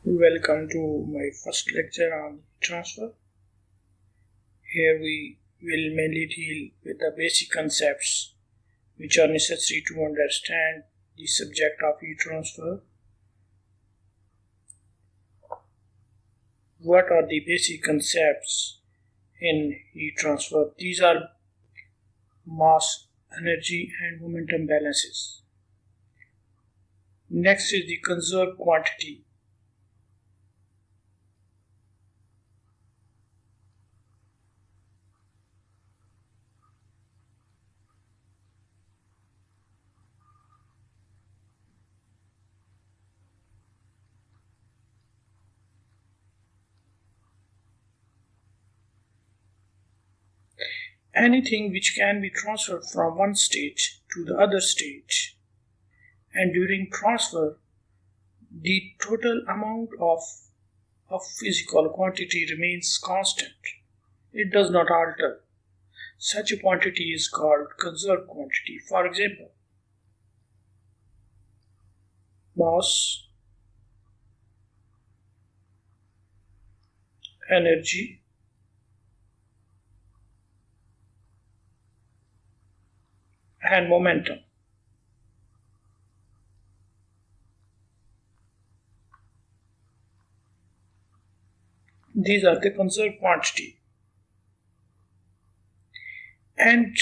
Welcome to my first lecture on transfer. Here we will mainly deal with the basic concepts which are necessary to understand the subject of heat transfer. What are the basic concepts in heat transfer? These are mass, energy and momentum balances. Next is the conserved quantity. Anything which can be transferred from one state to the other state, and during transfer the total amount of physical quantity remains constant. It does not alter. Such a quantity is called conserved quantity. For example, mass, energy, and momentum. These are the conserved quantity. And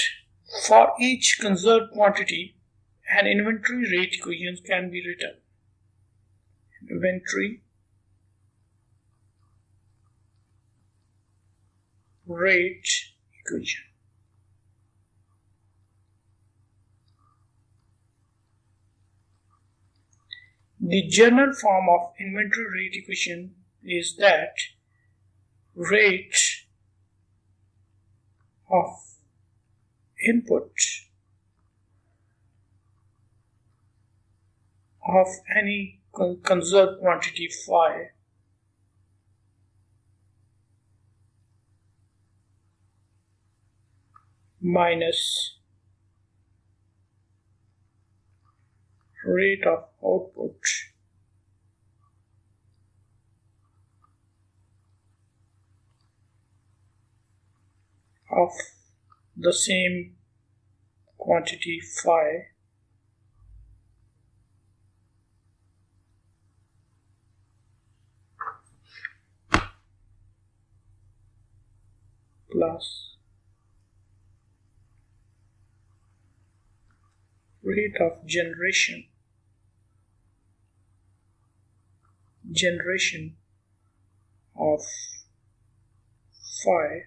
for each conserved quantity, an inventory rate equation can be written. Inventory rate equation. The general form of inventory rate equation is that rate of input of any conserved quantity phi minus rate of output of the same quantity phi plus rate of generation of phi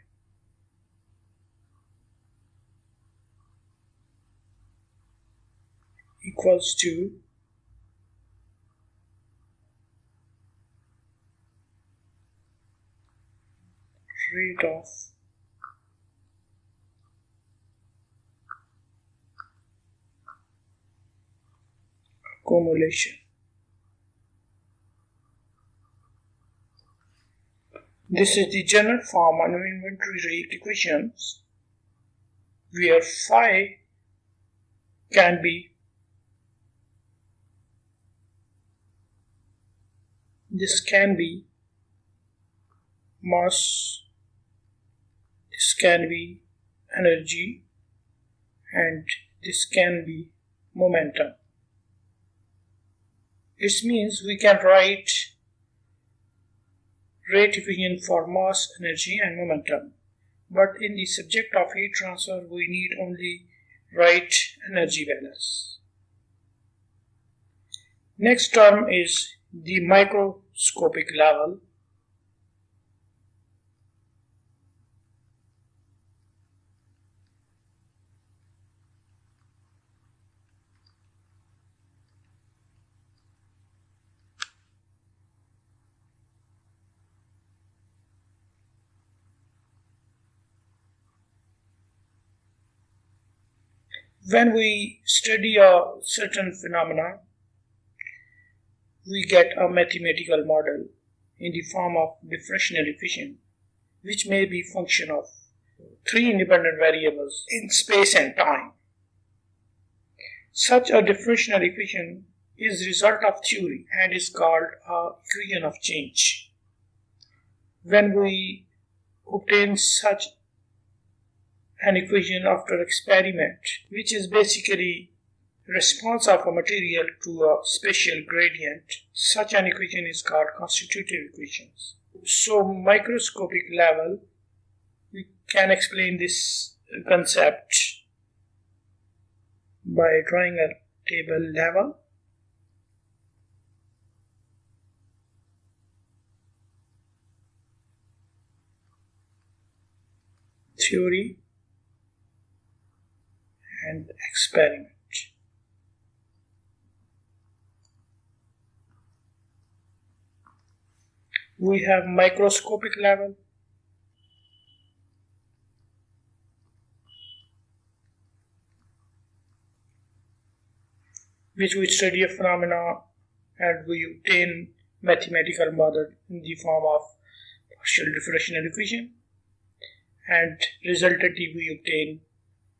equals to rate of accumulation. This is the general form of inventory rate equations where phi can be mass, this can be energy, and this can be momentum. It means we can write rate equation for mass, energy and momentum, but in the subject of heat transfer we need only write energy balance. Next term is the microscopic level. When we study a certain phenomena, we get a mathematical model in the form of differential equation, which may be function of three independent variables in space and time. Such a differential equation is result of theory and is called a equation of change. When we obtain such an equation after experiment, which is basically response of a material to a spatial gradient, such an equation is called constitutive equations. So microscopic level, we can explain this concept by drawing a table level. Theory and experiment. We have microscopic level, which we study a phenomena and we obtain mathematical model in the form of partial differential equation, and resultantly we obtain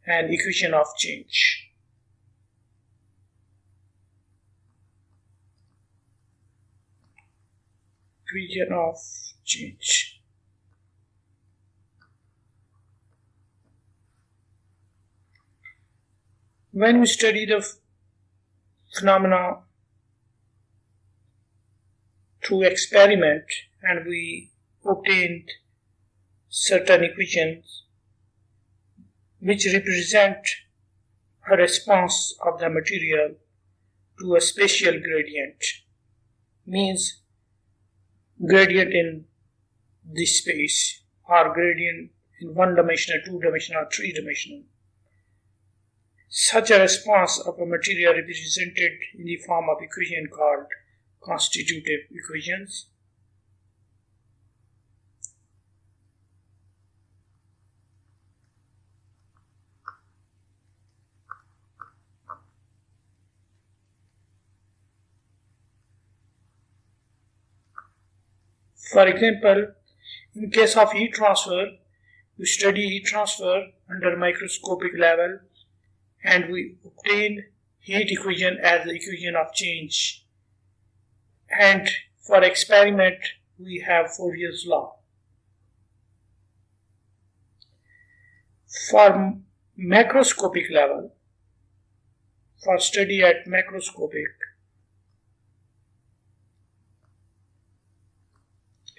an equation of change. Equation of change. When we study the phenomena through experiment and we obtained certain equations which represent a response of the material to a spatial gradient, means gradient in this space or gradient in one-dimensional, two-dimensional, or three-dimensional. Such a response of a material represented in the form of equation called constitutive equations. For example, in case of heat transfer, we study heat transfer under microscopic level and we obtain heat equation as the equation of change. And for experiment, we have Fourier's law. For macroscopic level, for study at macroscopic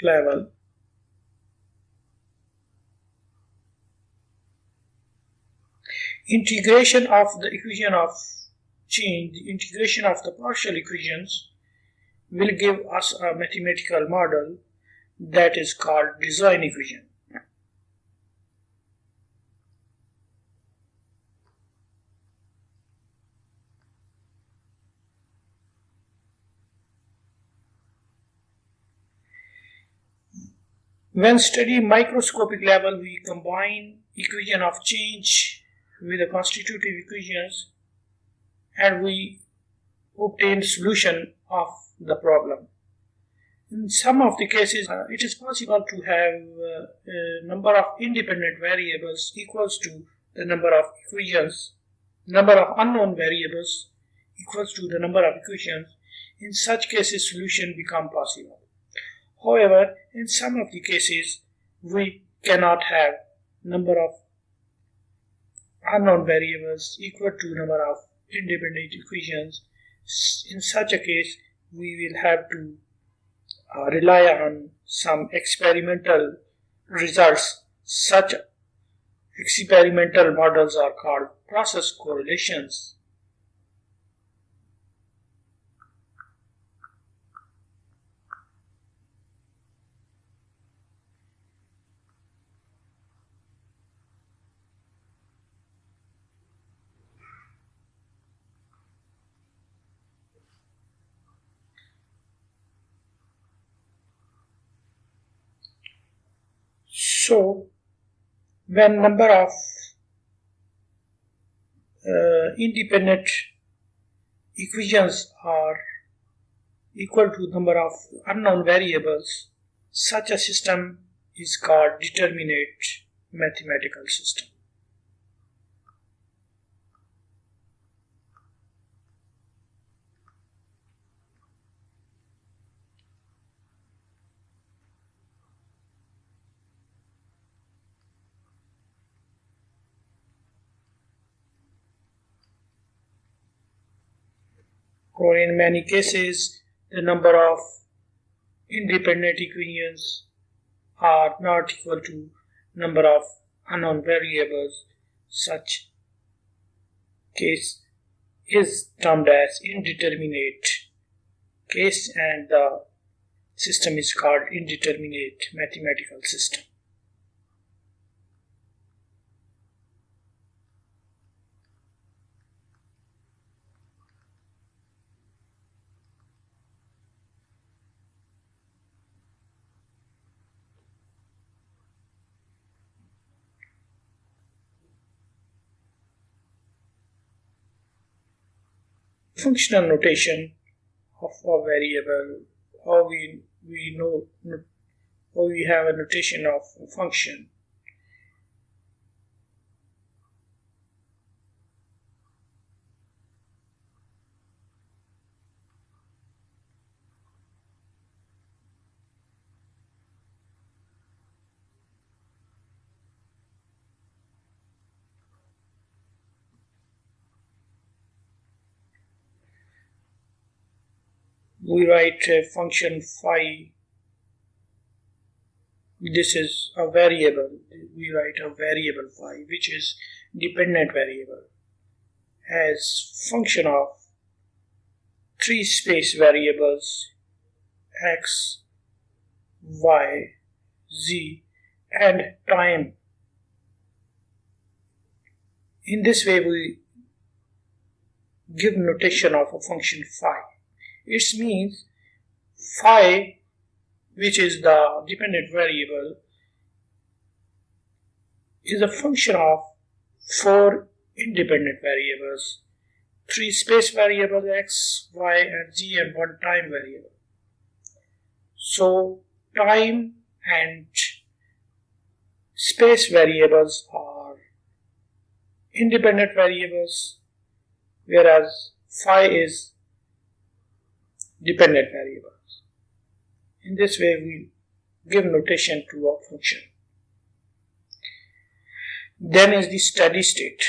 level, integration of the equation of change, the integration of the partial equations will give us a mathematical model that is called design equation. When study microscopic level, we combine equation of change with the constitutive equations and we obtain solution of the problem. In some of the cases, it is possible to have a number of independent variables equals to the number of equations, number of unknown variables equals to the number of equations. In such cases, solution become possible. However, in some of the cases, we cannot have number of unknown variables equal to number of independent equations. In such a case, we will have to rely on some experimental results. Such experimental models are called process correlations. So, when number of independent equations are equal to number of unknown variables, such a system is called determinate mathematical system. or in many cases, the number of independent equations are not equal to number of unknown variables. Such case is termed as indeterminate case, and the system is called indeterminate mathematical system. Functional notation of a variable, how we know how we have a notation of a function. We write a function phi. This is a variable. We write a variable phi, which is dependent variable, as function of three space variables x, y, z, and time. In this way, we give notation of a function phi. It means phi, which is the dependent variable, is a function of four independent variables, three space variables x, y, and z, and one time variable. So time and space variables are independent variables, whereas phi is dependent variables. In this way, we give notation to a function. Then is the steady state.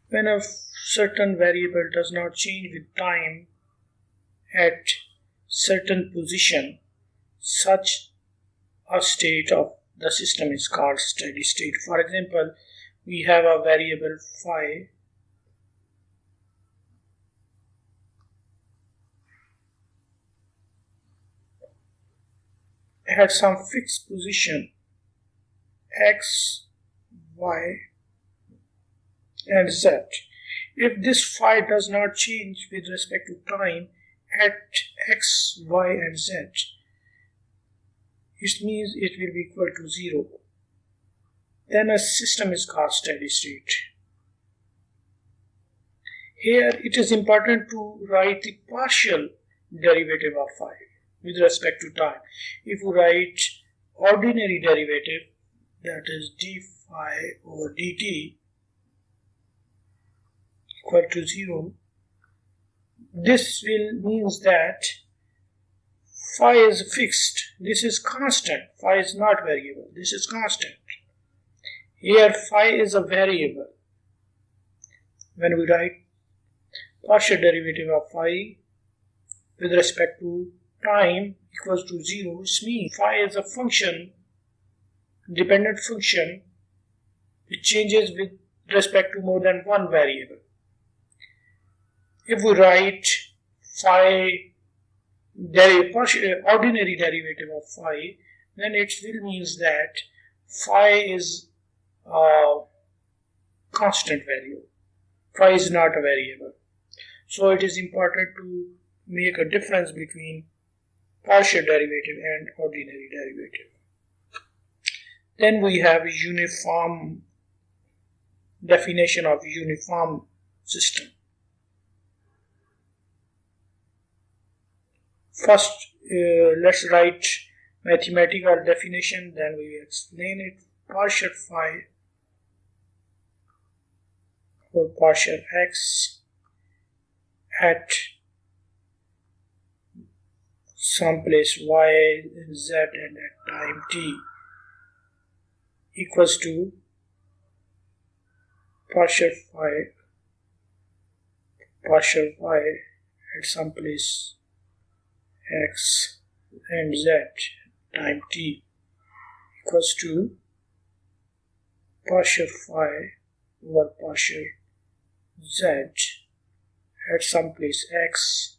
When a certain variable does not change with time at certain position, such a state of the system is called steady state. For example, we have a variable phi at some fixed position x, y, and z. If this phi does not change with respect to time at x, y, and z, it means it will be equal to 0. Then a system is called steady state. Here it is important to write the partial derivative of phi with respect to time. If you write ordinary derivative, that is d phi over dt equal to 0, this will means that phi is fixed. This is constant. Phi is not variable. This is constant. Here phi is a variable. When we write partial derivative of phi with respect to time equals to 0, which means phi is a function, dependent function, which changes with respect to more than one variable. If we write phi ordinary derivative of phi, then it will means that phi is a constant value. Phi is not a variable. So it is important to make a difference between partial derivative and ordinary derivative. Then we have a uniform definition of uniform system. First, let's write mathematical definition, then we explain it. Partial phi or partial x at someplace y, z, and at time t equals to partial y at some place x and z time t equals to partial y over partial z at some place x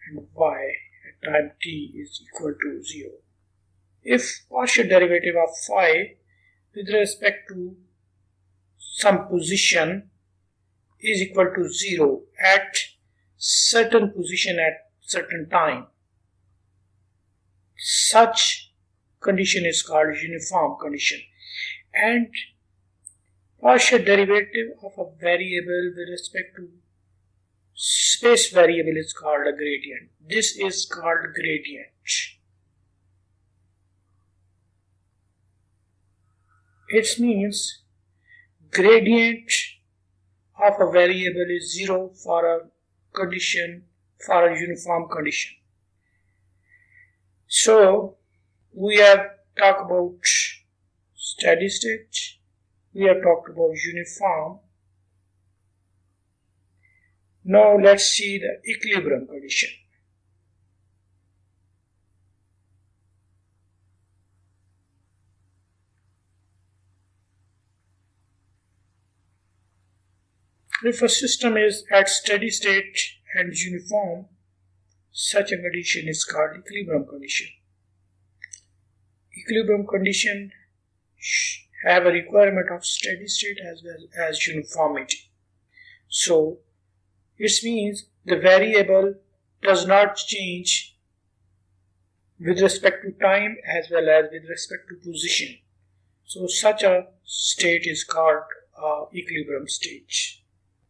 and y at time t is equal to 0. If partial derivative of phi with respect to some position is equal to 0 at certain position at certain time, such condition is called uniform condition. And partial derivative of a variable with respect to space variable is called a gradient. This is called gradient. It means gradient of a variable is 0 for a condition, for a uniform condition. So we have talked about steady state, we have talked about uniform. Now let's see the equilibrium condition. If a system is at steady state and uniform, such a condition is called equilibrium condition. Equilibrium condition have a requirement of steady state as well as uniformity. So it means the variable does not change with respect to time as well as with respect to position. So such a state is called equilibrium state.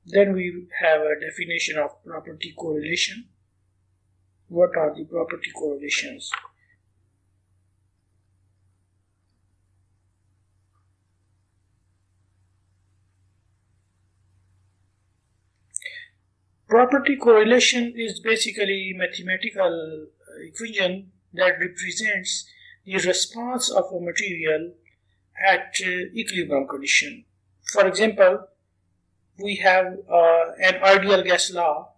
Then we have a definition of property correlation. What are the property correlations? Property correlation is basically a mathematical equation that represents the response of a material at equilibrium condition. For example, we have an ideal gas law.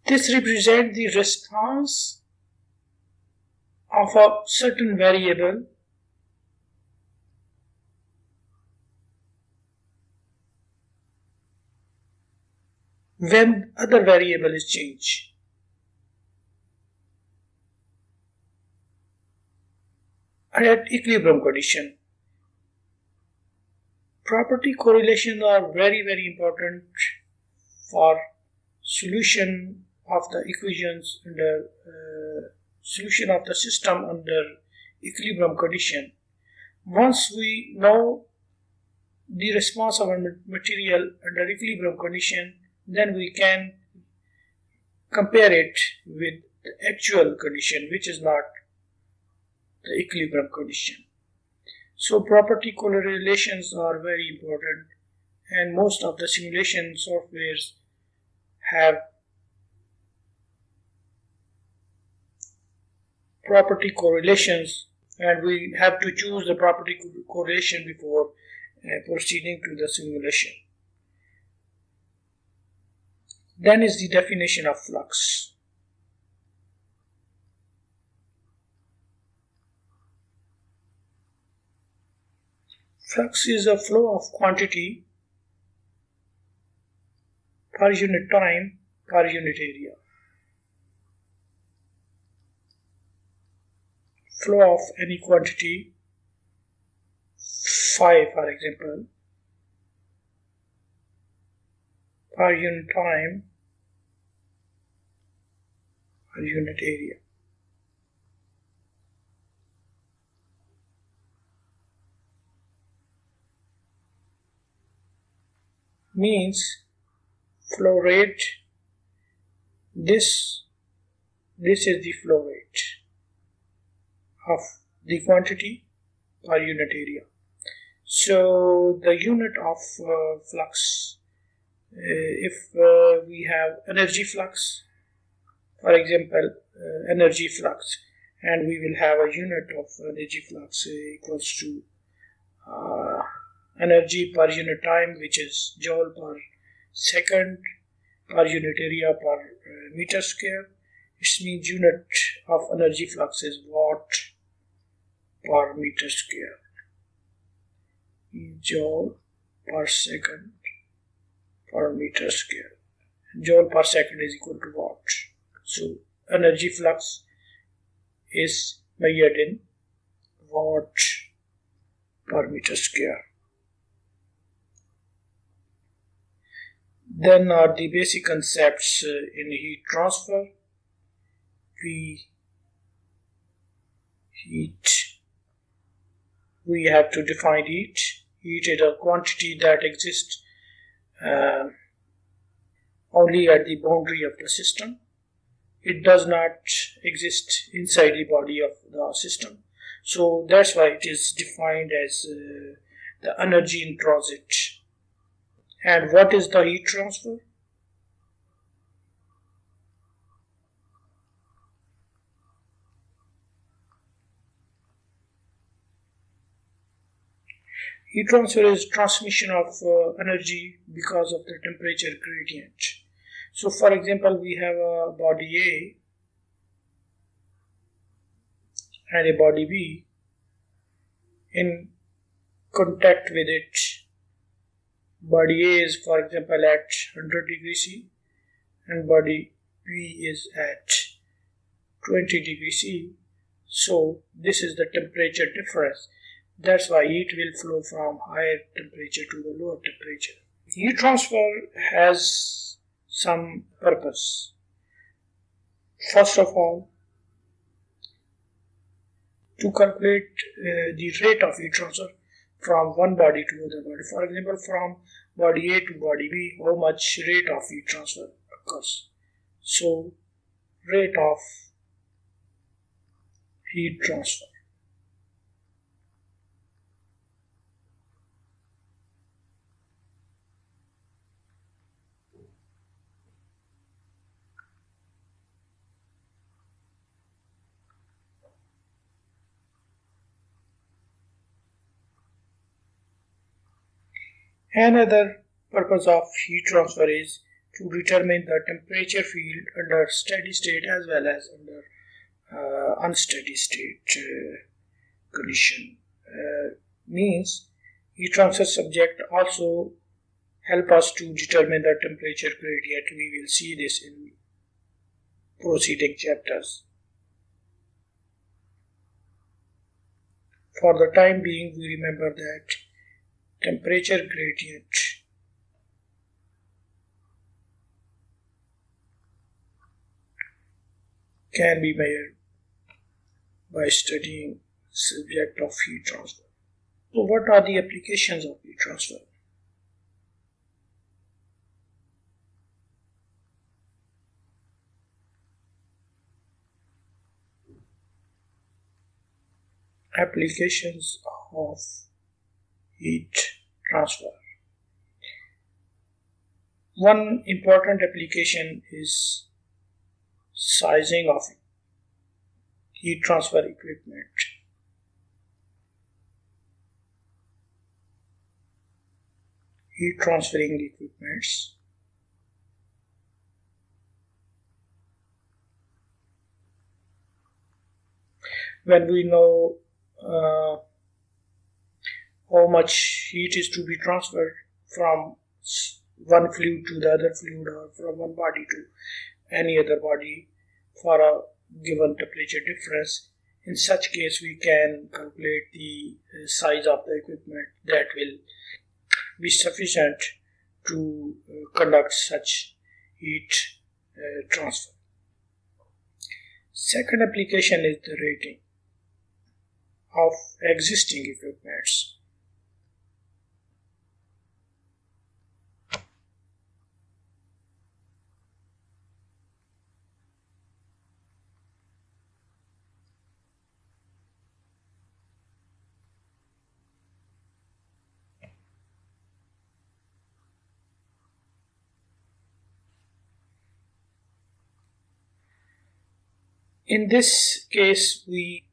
This represents the response of a certain variable when other variable is changed. And at equilibrium condition, property correlations are very important for solution of the equations under solution of the system under equilibrium condition. Once we know the response of a material under equilibrium condition, then we can compare it with the actual condition, which is not the equilibrium condition. So property correlations are very important, and most of the simulation softwares have property correlations, and we have to choose the property correlation before proceeding to the simulation. Then is the definition of flux. Flux is a flow of quantity per unit time per unit area. Flow of any quantity, phi for example, per unit time per unit area. Means flow rate, this is the flow rate of the quantity per unit area. So the unit of flux, if we have energy flux, for example, energy flux, and we will have a unit of energy flux equals to energy per unit time, which is joule per second per unit area per meter square. It means unit of energy flux is watt per meter square. Joule per second per meter square. Joule per second is equal to watt. So energy flux is measured in watt per meter square. Then are the basic concepts in heat transfer. We have to define heat. Heat is a quantity that exists only at the boundary of the system. It does not exist inside the body of the system. So that's why it is defined as the energy in transit. And what is the heat transfer? Heat transfer is transmission of energy because of the temperature gradient. So for example, we have a body A and a body B. In contact with it, body A is, for example, at 100 degrees C and body B is at 20 degrees C. So this is the temperature difference. That's why heat will flow from higher temperature to the lower temperature. Heat transfer has some purpose. First of all, to calculate the rate of heat transfer from one body to another body. For example, from body A to body B, how much rate of heat transfer occurs. So, rate of heat transfer. Another purpose of heat transfer is to determine the temperature field under steady state as well as under unsteady state condition. Means heat transfer subject also help us to determine the temperature gradient. We will see this in proceeding chapters. For the time being, we remember that temperature gradient can be measured by studying subject of heat transfer. So what are the applications of heat transfer? Applications of heat transfer. One important application is sizing of heat transfer equipment. Heat transferring equipments. When we know how much heat is to be transferred from one fluid to the other fluid or from one body to any other body for a given temperature difference, in such case we can calculate the size of the equipment that will be sufficient to conduct such heat transfer. Second application is the rating of existing equipments. In this case, we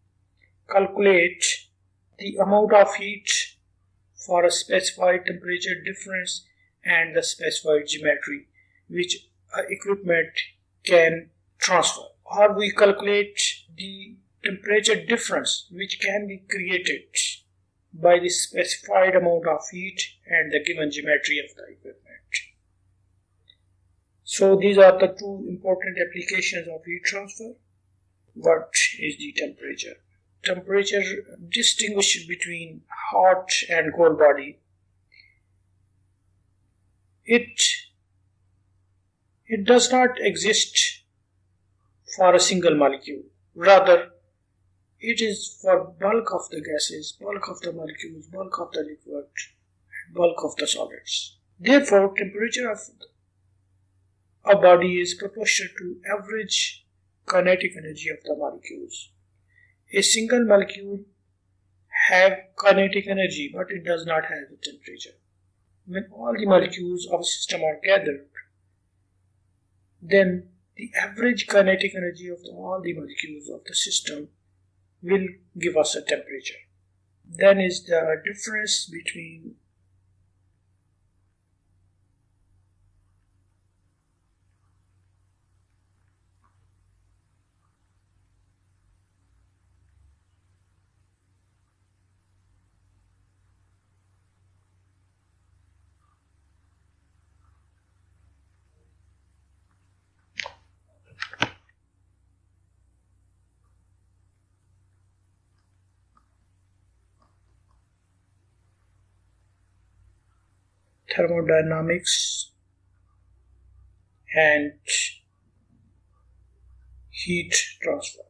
calculate the amount of heat for a specified temperature difference and the specified geometry which equipment can transfer. Or we calculate the temperature difference which can be created by the specified amount of heat and the given geometry of the equipment. So these are the two important applications of heat transfer. What is the temperature? Temperature distinguishes between hot and cold body. It does not exist for a single molecule. Rather, it is for bulk of the gases, bulk of the molecules, bulk of the liquid, and bulk of the solids. Therefore, temperature of a body is proportional to average kinetic energy of the molecules. A single molecule have kinetic energy, but it does not have a temperature. When all the molecules of a system are gathered, then the average kinetic energy of all the molecules of the system will give us a temperature. Then is the difference between thermodynamics and heat transfer.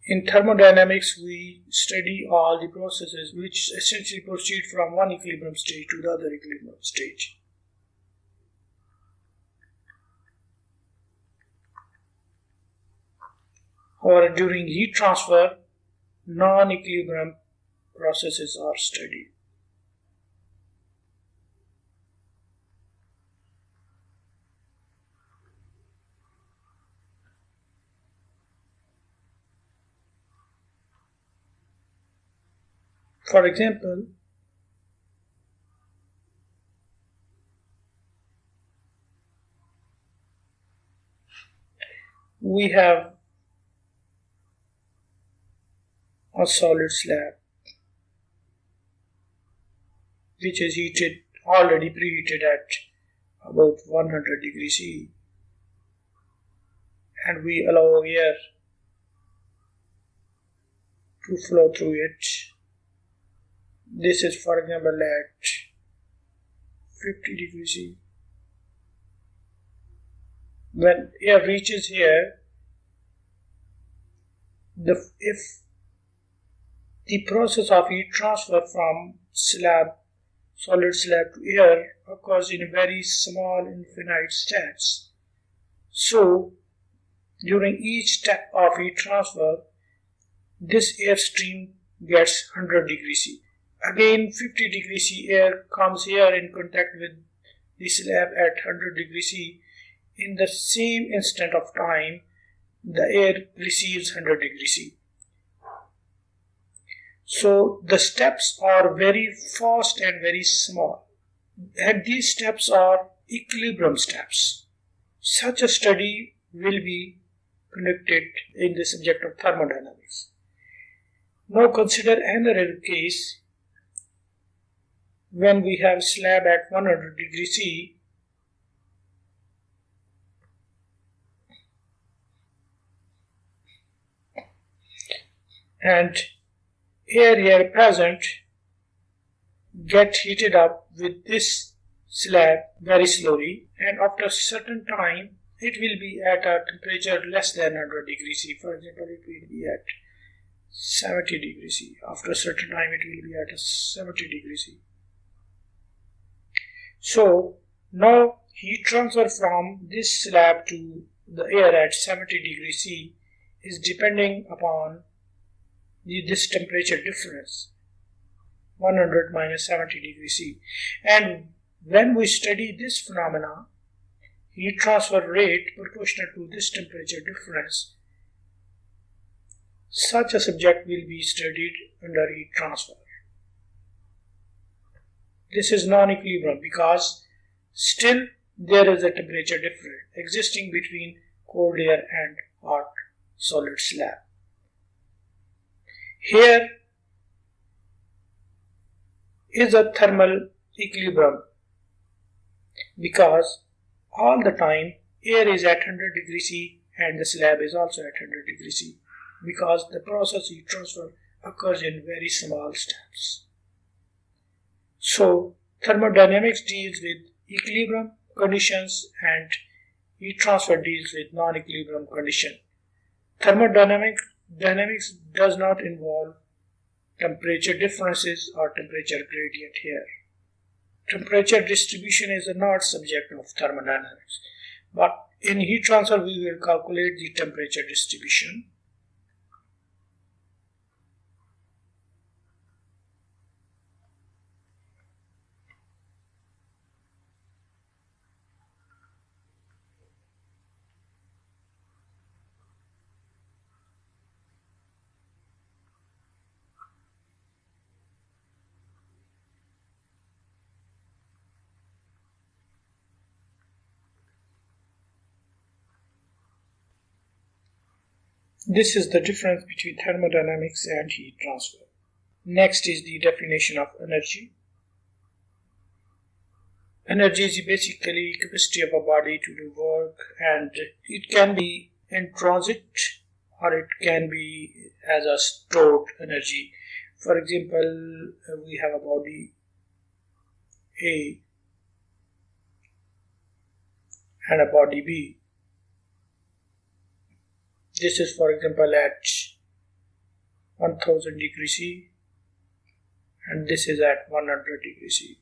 In thermodynamics, we study all the processes which essentially proceed from one equilibrium stage to the other equilibrium stage. However, during heat transfer, non-equilibrium processes are studied. For example, we have a solid slab which is already preheated at about 100 degrees C, and we allow air to flow through it. This is, for example, at 50 degrees C. When air reaches here, if the process of heat transfer from solid slab to air occurs in very small infinite steps. So, during each step of heat transfer, this air stream gets 100 degrees C. Again, 50 degrees C air comes here in contact with the slab at 100 degrees C. In the same instant of time, the air receives 100 degrees C. So the steps are very fast and very small, and these steps are equilibrium steps. Such a study will be conducted in the subject of thermodynamics. Now consider another case when we have slab at 100 degrees C and air here present get heated up with this slab very slowly, and after a certain time it will be at a temperature less than 100 degrees C. For example, it will be at 70 degrees C. After a certain time it will be at a 70 degrees C. So now heat transfer from this slab to the air at 70 degrees C is depending upon this temperature difference. 100 minus 70 degrees C. And when we study this phenomena, heat transfer rate proportional to this temperature difference, such a subject will be studied under heat transfer. This is non-equilibrium because still there is a temperature difference existing between cold air and hot solid slab. Here is a thermal equilibrium because all the time air is at 100 degrees C and the slab is also at 100 degrees C because the process heat transfer occurs in very small steps. So thermodynamics deals with equilibrium conditions and heat transfer deals with non-equilibrium condition. Thermodynamics does not involve temperature differences or temperature gradient here. Temperature distribution is not subject of thermodynamics, but in heat transfer we will calculate the temperature distribution. This is the difference between thermodynamics and heat transfer. Next is the definition of energy. Energy is basically capacity of a body to do work, and it can be in transit or it can be as a stored energy. For example, we have a body A and a body B. This is, for example, at 1000 degrees C and this is at 100 degrees C.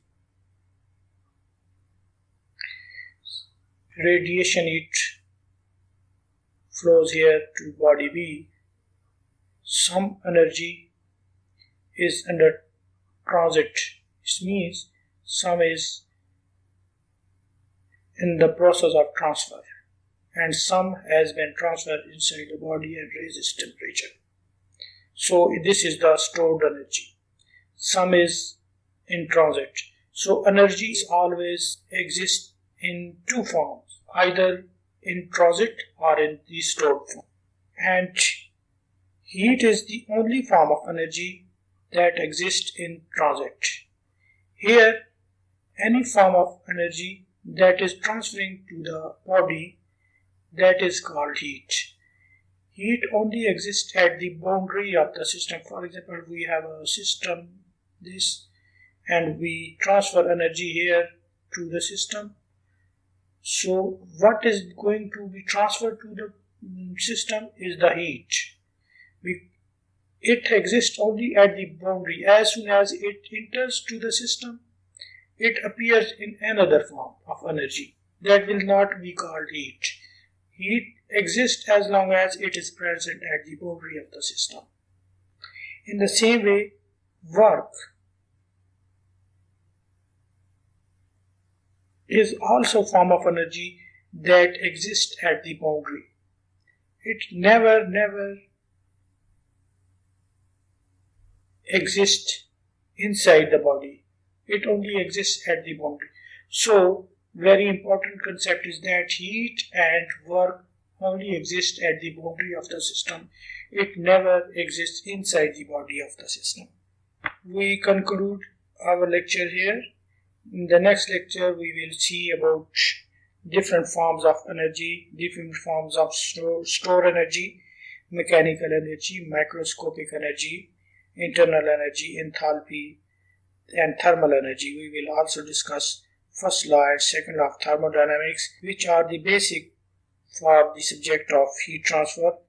Radiation heat flows here to body B. Some energy is under transit. This means some is in the process of transfer, and some has been transferred inside the body and raises temperature. So this is the stored energy. Some is in transit. So energy always exists in two forms, either in transit or in the stored form. And heat is the only form of energy that exists in transit. Here, any form of energy that is transferring to the body, that is called heat. Heat only exists at the boundary of the system. For example, we have a system, this, and we transfer energy here to the system. So what is going to be transferred to the system is the heat. It exists only at the boundary. As soon as it enters to the system, it appears in another form of energy. That will not be called heat. Heat exists as long as it is present at the boundary of the system. In the same way, work is also a form of energy that exists at the boundary. It never exists inside the body. It only exists at the boundary. So, very important concept is that heat and work only exist at the boundary of the system. It never exists inside the body of the system. We conclude our lecture here. In the next lecture, we will see about different forms of energy, different forms of store energy, mechanical energy, microscopic energy, internal energy, enthalpy, and thermal energy. We will also discuss first law and second law of thermodynamics, which are the basic for the subject of heat transfer.